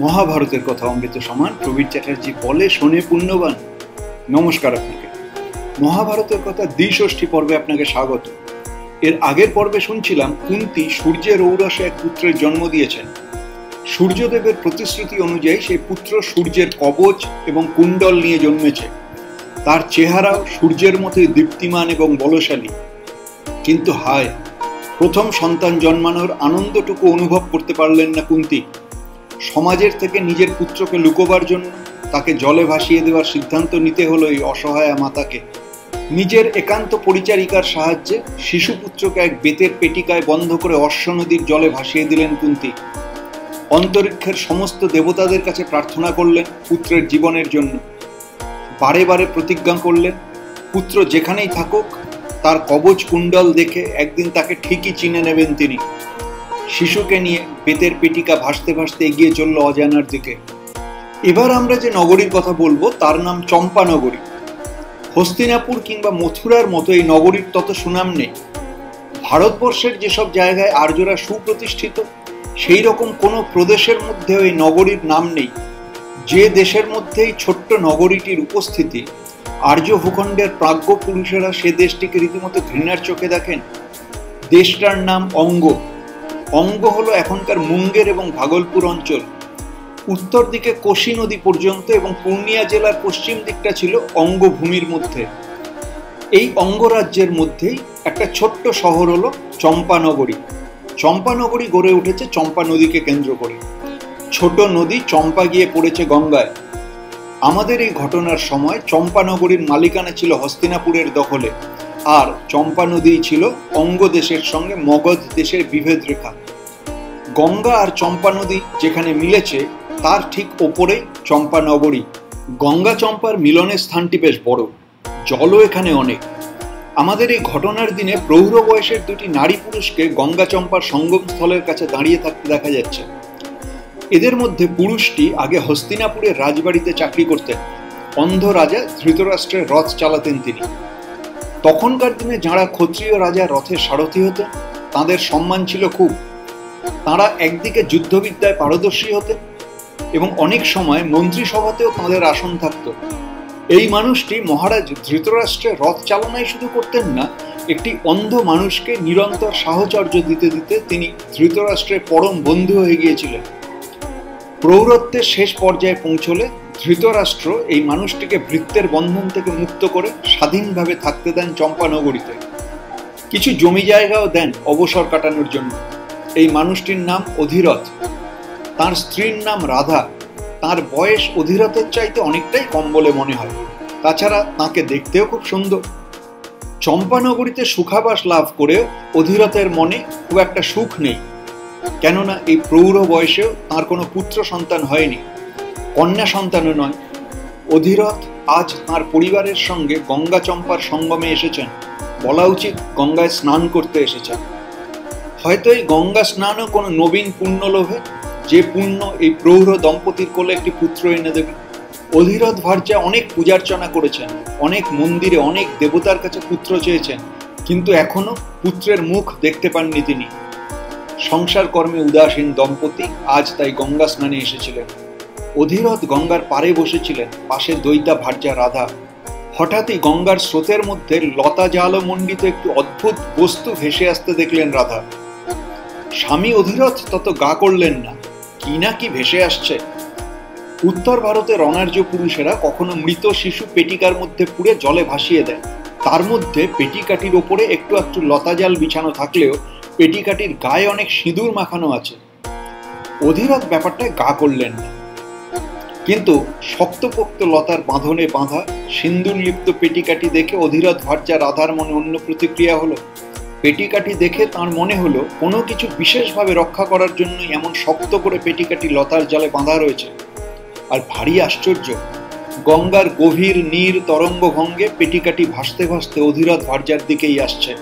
মহাভারতের কথা অমৃত সমান প্রবীর চ্যাটার্জি বলে শোনে পুণ্যবান। নমস্কার আপনাকে। মহাভারতের কথা দ্বিষষ্ঠী পর্বে আপনাকে স্বাগত। এর আগের পর্বে শুনছিলাম কুন্তী সূর্যের ঔরসে এক পুত্রের জন্ম দিয়েছেন। সূর্যদেবের প্রতিশ্রুতি অনুযায়ী সেই পুত্র সূর্যের কবচ এবং কুণ্ডল নিয়ে জন্মেছে। তার চেহারাও সূর্যের মতোই দীপ্তিমান এবং বলশালী। কিন্তু হায়, প্রথম সন্তান জন্মানোর আনন্দটুকু অনুভব করতে পারলেন না কুন্তী। সমাজের থেকে নিজের পুত্রকে লুকোবার জন্য তাকে জলে ভাসিয়ে দেওয়ার সিদ্ধান্ত নিতে হলো এই অসহায়া মাতাকে। নিজের একান্ত পরিচারিকার সাহায্যে শিশুপুত্রকে এক বেতের পেটিকায় বন্ধ করে অশ্ব নদীর জলে ভাসিয়ে দিলেন কুন্তী। অন্তরিক্ষের সমস্ত দেবতাদের কাছে প্রার্থনা করলেন পুত্রের জীবনের জন্য। বারে বারে প্রতিজ্ঞা করলেন পুত্র যেখানেই থাকুক তার কবচ কুণ্ডল দেখে একদিন তাকে ঠিকই চিনে নেবেন তিনি। শিশুকে নিয়ে বেতের পেটিকা ভাসতে ভাসতে এগিয়ে চলল অজানার দিকে। এবার আমরা যে নগরীর কথা বলবো তার নাম চম্পা নগরী। হস্তিনাপুর কিংবা মথুরার মতো এই নগরীর তত সুনাম নেই। ভারতবর্ষের যেসব জায়গায় আর্যরা সুপ্রতিষ্ঠিত সেই রকম কোনো প্রদেশের মধ্যেও এই নগরীর নাম নেই। যে দেশের মধ্যেই ছোট্ট নগরীটির উপস্থিতি, আর্য ভূখণ্ডের প্রাজ্ঞ পুরুষেরা সে দেশটিকে রীতিমতো ঘৃণার চোখে দেখেন। দেশটার নাম অঙ্গ। অঙ্গ হলো এখনকার মুঙ্গের এবং ভাগলপুর অঞ্চল। উত্তর দিকে কোশি নদী পর্যন্ত এবং পূর্ণিয়া জেলার পশ্চিম দিকটা ছিল অঙ্গভূমির মধ্যে। এই অঙ্গরাজ্যের মধ্যেই একটা ছোট্ট শহর হলো চম্পানগরী। চম্পানগরী গড়ে উঠেছে চম্পা নদীকে কেন্দ্র করে। ছোট নদী চম্পা গিয়ে পড়েছে গঙ্গায়। আমাদের এই ঘটনার সময় চম্পানগরীর মালিকানা ছিল হস্তিনাপুরের দখলে, আর চম্পা নদী ছিল অঙ্গ দেশের সঙ্গে মগধ দেশের বিভেদ রেখা। গঙ্গা আর চম্পা নদী যেখানে মিলেছে তার ঠিক ওপরেই চম্পা নগরী। গঙ্গা চম্পার মিলনের স্থানটি বেশ বড়, জলও এখানে অনেক। আমাদের এই ঘটনার দিনে প্রৌঢ় বয়সের দুটি নারী পুরুষকে গঙ্গা চম্পার সঙ্গমস্থলের কাছে দাঁড়িয়ে থাকতে দেখা যাচ্ছে। এদের মধ্যে পুরুষটি আগে হস্তিনাপুরের রাজবাড়িতে চাকরি করতেন। অন্ধ রাজা ধৃতরাষ্ট্রের রথ চালাতেন তিনি। তখনকার দিনে যাঁরা ক্ষত্রিয় রাজা রথের সারথি হতেন তাঁদের সম্মান ছিল খুব। তাঁরা একদিকে যুদ্ধবিদ্যায় পারদর্শী হতেন এবং অনেক সময় মন্ত্রিসভাতেও তাঁদের আসন থাকত। এই মানুষটি মহারাজ ধৃতরাষ্ট্রের রথ চালনাই শুধু করতেন না, একটি অন্ধ মানুষকে নিরন্তর সাহচর্য দিতে দিতে তিনি ধৃতরাষ্ট্রের পরম বন্ধু হয়ে গিয়েছিলেন। প্রৌঢ়ত্বের শেষ পর্যায়ে পৌঁছলে ধৃতরাষ্ট্র এই মানুষটিকে ভৃত্যের বন্ধন থেকে মুক্ত করে স্বাধীনভাবে থাকতে দেন চম্পানগরীতে। কিছু জমি জায়গাও দেন অবসর কাটানোর জন্য। এই মানুষটির নাম অধিরথ। তার স্ত্রীর নাম রাধা। তার বয়স অধিরথের চাইতে অনেকটাই কম বলে মনে হয়। তাছাড়া তাকে দেখতেও খুব সুন্দর। চম্পানগরীতে সুখাবাস লাভ করেও অধিরথের মনে খুব একটা সুখ নেই, কেননা এই প্রৌঢ় বয়সেও তার কোনো পুত্র সন্তান হয়নি, কন্যা সন্তানও নয়। অধিরথ আজ তার পরিবারের সঙ্গে গঙ্গা চম্পার সঙ্গমে এসেছেন, বলা উচিত গঙ্গায় স্নান করতে এসেছেন। হয়তো এই গঙ্গা স্নানও কোনো নবীন পুণ্য লোভে, যে পুণ্য এই প্রৌঢ় দম্পতির কোলে একটি পুত্র এনে দেবে। অধিরথ ভার্যা অনেক পূজার্চনা করেছেন, অনেক মন্দিরে অনেক দেবতার কাছে পুত্র চেয়েছেন, কিন্তু এখনো পুত্রের মুখ দেখতে পাননি তিনি। সংসার কর্মে উদাসীন দম্পতি আজ তাই গঙ্গা স্নানে এসেছিলেন। অধিরথ গঙ্গার পাড়ে বসেছিলেন, পাশে দৈতা ভার্যা রাধা। হঠাৎই গঙ্গার স্রোতের মধ্যে লতা জালমণ্ডিত একটি অদ্ভুত বস্তু ভেসে আসতে দেখলেন রাধা। স্বামী অধিরথ তত গা করলেন না, কি না কি ভেসে আসছে। উত্তর ভারতের অনার্য পুরুষেরা কখনো মৃত শিশু পেটিকার মধ্যে পুড়ে জলে ভাসিয়ে দেয়। তার মধ্যে পেটিকাটির ওপরে একটু একটু লতা জাল বিছানো থাকলেও পেটিকাটির গায়ে অনেক সিঁদুর মাখানো আছে। অধিরথ ব্যাপারটায় গা করলেন না, কিন্তু শক্তপোক্ত লতার বাঁধনে বাঁধা সিন্দুর লিপ্ত পেটিকাটি দেখে অধিরথ ভার্যা রাধার মনে অন্য প্রতিক্রিয়া হলো। পেটিকাটি দেখে তার মনে হলো কোনো কিছু বিশেষভাবে রক্ষা করার জন্য এমন শক্ত করে পেটিকাটি লতার জালে বাঁধা রয়েছে। আর ভারী আশ্চর্য, গঙ্গার গভীর নীর তরঙ্গ ভঙ্গে পেটিকাটি ভাসতে ভাসতে অধিরথ ভার্যার দিকেই আসছে।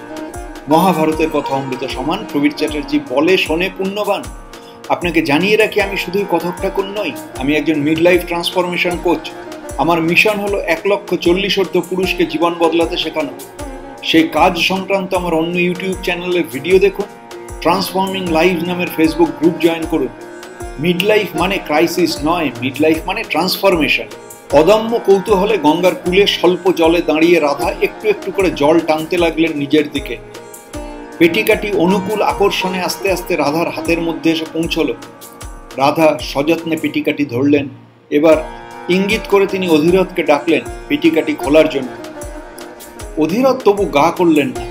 মহাভারতের কথা অমৃত সমান প্রবীর চ্যাটার্জি বলে শোনে পুণ্যবান। আপনাকে জানিয়ে রাখি, আমি শুধুই কথক ঠাকুর নই, আমি একজন মিড লাইফ ট্রান্সফরমেশন কোচ। আমার মিশন হলো 1,40,000 পুরুষকে জীবন বদলাতে শেখানো। সেই কাজ সংক্রান্ত আমার অন্য ইউটিউব চ্যানেলের ভিডিও দেখুন, ট্রান্সফর্মিং লাইভ নামের ফেসবুক গ্রুপ জয়েন করুন। মিড লাইফ মানে ক্রাইসিস নয়, মিড লাইফ মানে ট্রান্সফরমেশন। অদম্য কৌতূহলে গঙ্গার কূলে স্বল্প জলে দাঁড়িয়ে রাধা একটু একটু করে জল টানতে লাগলেন নিজের দিকে। পেটিকাটি অনুকূল আকর্ষণে আস্তে আস্তে রাধার হাতের মধ্যে এসে পৌঁছল। রাধা সযত্নে পেটিকাটি ধরলেন। এবার ইঙ্গিত করে তিনি অধীরথকে ডাকলেন পেটিকাটি খোলার জন্য। অধীরথ তবু গা করলেন না।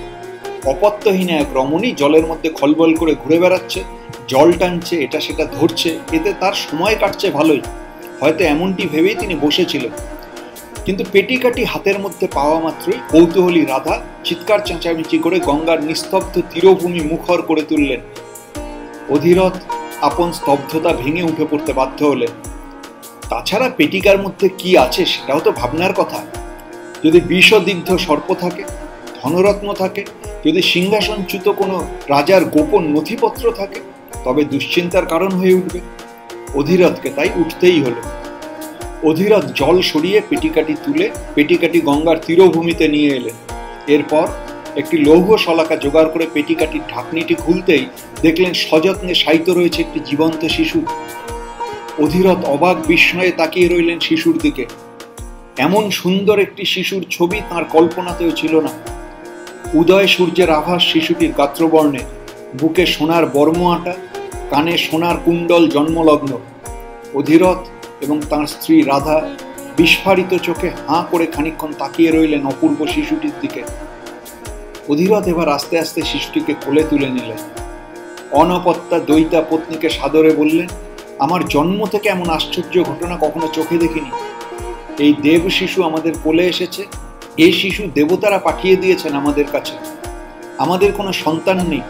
অপত্যহীন এক রমণী জলের মধ্যে খলবল করে ঘুরে বেড়াচ্ছে, জল টানছে, এটা সেটা ধরছে, এতে তার সময় কাটছে ভালোই, হয়তো এমনটি ভেবেই তিনি বসেছিলেন। কিন্তু পেটিকাটি হাতের মধ্যে পাওয়া মাত্রই কৌতূহলী রাধা চিৎকার চেঁচামেচি করে গঙ্গার নিস্তব্ধ তীরভূমি মুখর করে তুললেন। অধীরথ আপন স্তব্ধতা ভেঙে উঠে পড়তে বাধ্য হলেন। তাছাড়া পেটিকার মধ্যে কি আছে সেটাও তো ভাবনার কথা। যদি বিষদিগ্ধ সর্প থাকে, ধনরত্ন থাকে, যদি সিংহাসনচ্যুত কোনো রাজার গোপন নথিপত্র থাকে, তবে দুশ্চিন্তার কারণ হয়ে উঠবে। অধীরথকে তাই উঠতেই হলো। অধীরথ জল সরিয়ে পেটিকাটি তুলে পেটিকাটি গঙ্গার তীরভূমিতে নিয়ে এলেন। এরপর একটি লৌহ শলাকা জোগাড় করে পেটিকাটির ঢাকনিটি খুলতেই দেখলেন সযত্নে শায়িত রয়েছে একটি জীবন্ত শিশু। অধীরথ অবাক বিস্ময়ে তাকিয়ে রইলেন শিশুর দিকে। এমন সুন্দর একটি শিশুর ছবি তাঁর কল্পনাতেও ছিল না। উদয় সূর্যের আভাস শিশুটির গাত্রবর্ণে, বুকে সোনার বর্ম আঁটা, কানে সোনার কুণ্ডল জন্মলগ্ন। অধীরথ এবং তাঁর স্ত্রী রাধা বিস্ফারিত চোখে হাঁ করে খানিকক্ষণ তাকিয়ে রইলেন অপূর্ব শিশুটির দিকে। অধীরথ এবার আস্তে আস্তে শিশুটিকে কোলে তুলে নিলেন। অনপত্যা দৈতা পত্নীকে সাদরে বললেন, আমার জন্ম থেকে এমন আশ্চর্য ঘটনা কখনো চোখে দেখিনি। এই দেব শিশু আমাদের কোলে এসেছে। এই শিশু দেবতারা পাঠিয়ে দিয়েছেন আমাদের কাছে। আমাদের কোনো সন্তান নেই,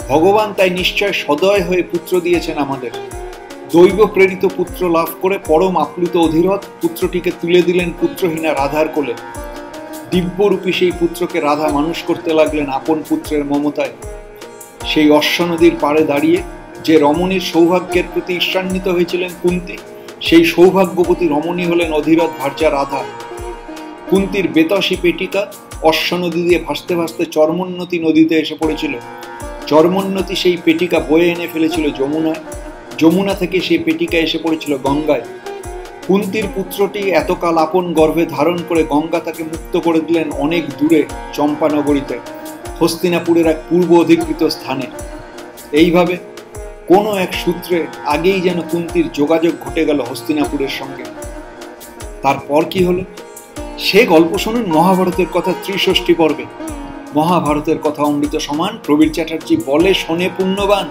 ভগবান তাই নিশ্চয় সদয় হয়ে পুত্র দিয়েছেন আমাদের। দৈব প্রেরিত পুত্র লাভ করে পরম আপ্লুত অধীরথ পুত্রটিকে তুলে দিলেন পুত্রহীনা রাধার কোলে। দিব্যরূপী সেই পুত্রকে রাধা মানুষ করতে লাগলেন আপন পুত্রের মমতায়। সেই অশ্ব নদীর পাড়ে দাঁড়িয়ে যে রমণীর সৌভাগ্যের প্রতি ঈর্ষান্বিত হয়েছিলেন কুন্তী, সেই সৌভাগ্যবতী রমণী হলেন অধীরথ ভার্যা রাধা। কুন্তীর বেতসী পেটিকা অশ্ব নদী দিয়ে ভাসতে ভাসতে চর্মোন্নতি নদীতে এসে পড়েছিল। চর্মোন্নতি সেই পেটিকা বয়ে এনে ফেলেছিল যমুনায়। যমুনা থেকে সেই পেটিকা এসে পড়েছিল গঙ্গায়। কুন্তীর পুত্রটি এতকাল আপন গর্ভে ধারণ করে গঙ্গা তাকে মুক্ত করে দিলেন অনেক দূরে চম্পানগরীতে, হস্তিনাপুরের এক পূর্ব অধিকৃত স্থানে। এইভাবে কোনো এক সূত্রে আগেই যেন কুন্তীর যোগাযোগ ঘটে গেল হস্তিনাপুরের সঙ্গে। তারপর কি হলো সে গল্প শুনুন মহাভারতের কথা 63 পর্বে। মহাভারতের কথা অমৃত সমান, প্রবীর চ্যাটার্জি বলে শোনে পুণ্যবান।